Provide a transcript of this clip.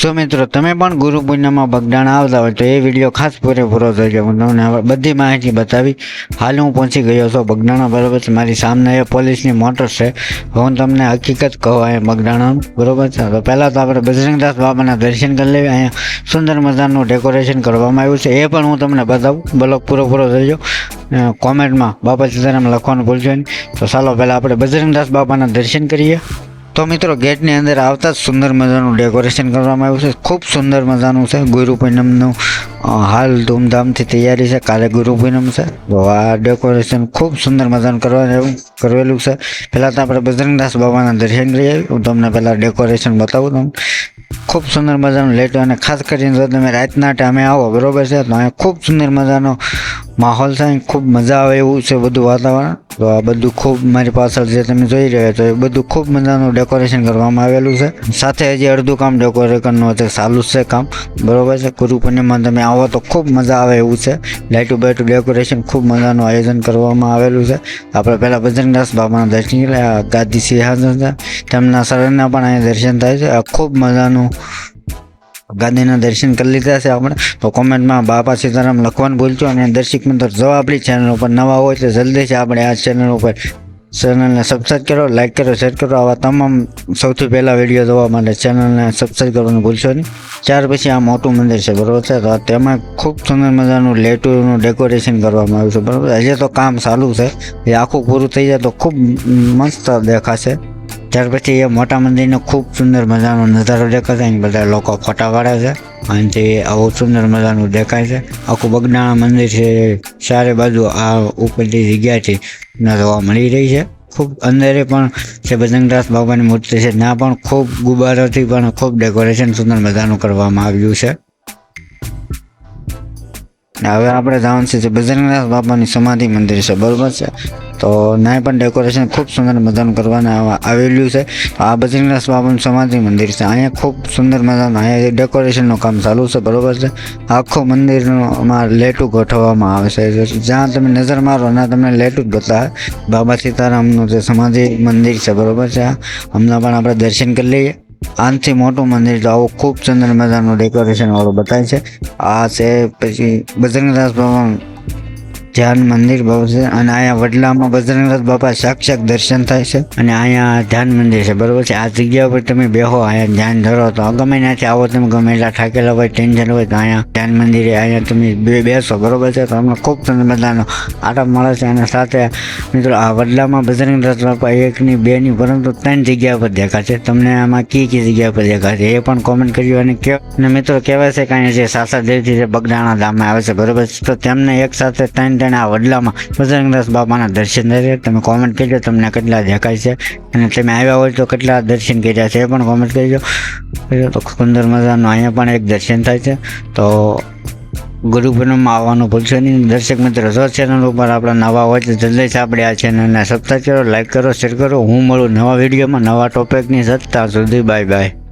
સો મિત્રો, તમે પણ ગુરુ પૂર્ણિમામાં બગડાણા આવતા હોય તો એ વિડીયો ખાસ પૂરેપૂરો જોજો. હું તમને બધી માહિતી બતાવી. હાલ હું પહોંચી ગયો છું બગડાણા, બરોબર છે. મારી સામે એ પોલીસની મોટર છે. હું તમને હકીકત કહું અહીંયા બગડાણાનું, બરોબર છે. તો પહેલાં તો આપણે બજરંગદાસ બાબાના દર્શન કરી લેવી. અહીંયા સુંદર મજાનું ડેકોરેશન કરવામાં આવ્યું છે, એ પણ હું તમને બતાવું. બ્લોગ પૂરો જોજો. કોમેન્ટમાં બાપા સીતારામ લખવાનું ભૂલજો નહીં. તો ચાલો પહેલાં આપણે બજરંગદાસ બાબાના દર્શન કરીએ. તો મિત્રો, ગેટની અંદર આવતા જ સુંદર મજાનું ડેકોરેશન કરવામાં આવ્યું છે. ખૂબ સુંદર મજાનું છે. ગુરુ પૂનમનું હાલ ધૂમધામથી તૈયારી છે. કાલે ગુરુ પૂનમ છે, તો આ ડેકોરેશન ખૂબ સુંદર મજાનું કરેલું છે. પહેલાં તો આપણે બજરંગદાસ બાબાના દર્શન કરી આવી. હું તમને પહેલાં ડેકોરેશન બતાવું. તમને ખૂબ સુંદર મજાનું લેટ, અને ખાસ કરીને જો તમે રાતના ટાઈમે આવો, બરોબર છે, તો અહીંયા ખૂબ સુંદર મજાનો માહોલ છે. ખૂબ મજા આવે એવું છે બધું વાતાવરણ. તો આ બધું ખૂબ મારી પાછળ જે તમે જોઈ રહ્યા છો એ બધું ખૂબ મજાનું ડેકોરેશન કરવામાં આવેલું છે. સાથે હજી અડધું કામ ડેકોરેશનનું ચાલુ છે કામ, બરોબર છે. ગુરુ પૂર્ણિમામાં તમે આવો તો ખૂબ મજા આવે એવું છે. લાઇટું બાઇટું ડેકોરેશન ખૂબ મજાનું આયોજન કરવામાં આવેલું છે. આપણે પહેલાં બજરંગદાસ બાબાના દર્શન કરીએ. આ ગાદી સિંહાસન છે, તેમના શરણના પણ અહીંયા દર્શન થાય છે. આ ખૂબ મજાનું ગાદીના દર્શન કરી લીધા છે આપણે. તો કોમેન્ટમાં બાપા સીતારામ લખવાનું ભૂલજો. અને દર્શક મિત્રો, જો આપણી ચેનલ ઉપર નવા હોય તો જલ્દીથી આપણે આ ચેનલને સબસ્ક્રાઈબ કરો, લાઈક કરો, શેર કરો. આવા તમામ સૌથી પહેલાં વિડીયો જોવા માટે ચેનલને સબસ્ક્રાઈબ કરવાનું ભૂલશો નહીં. ત્યાર પછી આ મોટું મંદિર છે, બરોબર છે. તો તેમાં ખૂબ સુંદર મજાનું લેટુનું ડેકોરેશન કરવામાં આવ્યું છે, બરોબર. હજી તો કામ ચાલુ છે. એ આખું પૂરું થઈ જાય તો ખૂબ મસ્ત દેખાશે. ત્યાર પછી એ મોટા મંદિરનો ખૂબ સુંદર મજાનો નજારો દેખાશે. અહીં બધા લોકો ફોટા પાડે છે. અહીંથી આવું સુંદર મજાનું દેખાય છે. આખું બગડાણા મંદિર છે, ચારે બાજુ આ ઉપરની જગ્યાથી જોવા મળી રહી છે. ખૂબ અંદરે પણ છે બજરંગદાસ બાબાની મૂર્તિ છે, ત્યાં પણ ખૂબ ગુબ્બારોથી પણ ખૂબ ડેકોરેશન સુંદર મજાનું કરવામાં આવ્યું છે. હવે આપણે જવાનું છે બજરંગદાસ બાબાની સમાધિ મંદિર છે, બરોબર છે. તો ત્યાં પણ ડેકોરેશન ખૂબ સુંદર મજાનું કરવાનું આવેલું છે. આ બજરંગદાસ બાબાનું સમાધિ મંદિર છે. અહીંયા ખૂબ સુંદર મજાનું અહીંયા ડેકોરેશનનું કામ ચાલુ છે, બરોબર છે. આખું મંદિરમાં લેટું ગોઠવવામાં આવે છે. જ્યાં તમે નજર મારો ના તમને લેટું જ બતાવે. બાબા સીતારામનું જે સમાધિ મંદિર છે, બરોબર છે. હમણાં પણ આપણે દર્શન કરી લઈએ. આનાથી મોટું મંદિર તો આવું ખૂબ સુંદર મજાનું ડેકોરેશન વાળું બતાવે છે. આ છે પછી બજરંગદાસ બાબા ધ્યાન મંદિર, બરોબર છે. અને અહીંયા વડલામાં બજરંગદાસ બાપા સાક્ષાત દર્શન થાય છે. અને અહીંયા ધ્યાન મંદિર છે, બરોબર છે. આ જગ્યા પર તમે બેહો, અહીંયા ધ્યાન ધરો, તો ગમે ત્યાંથી આવો તમે, ગમે એટલા થાકેલા હોય, ટેન્શન હોય, તો અહીંયા ધ્યાન મંદિરે અહીંયા તમે બેસો, બરોબર છે. તો તમને ખૂબ સુંદર મજાનો આરામ મળે છે. અને સાથે મિત્રો, આ વડલામાં બજરંગદાસ બાપા એકની બેની પરંતુ 3 જગ્યા પર દેખાશે. તમને આમાં કઈ જગ્યા પર દેખાશે એ પણ કોમેન્ટ કર્યું. અને મિત્રો, કહેવાય છે કે અહીંયા જે સાસા દેવથી જે બગડાણા ધામમાં આવે છે, બરોબર છે. તો તેમને એક સાથે 3 આ વડલામાં બજરંગદાસ બાબાના દર્શન થાય. તમે કોમેન્ટ કરજો તમને કેટલા દેખાય છે, અને તમે આવ્યા હોય તો કેટલા દર્શન કર્યા છે એ પણ કોમેન્ટ કરજો. તો સુંદર મજાનું અહીંયા પણ એક દર્શન થાય છે. તો ગુરુ પૂનમમાં આવવાનું ભૂલશો નહીં. દર્શક મિત્રો, જો ચેનલ ઉપર આપણા નવા હોય તો જલ્દીથી આપણે આ ચેનલને સબસ્ક્રાઈબ કરો, લાઈક કરો, શેર કરો. હું મળું નવા વિડીયોમાં નવા ટોપિકની સાથે. ત્યાં સુધી બાય બાય.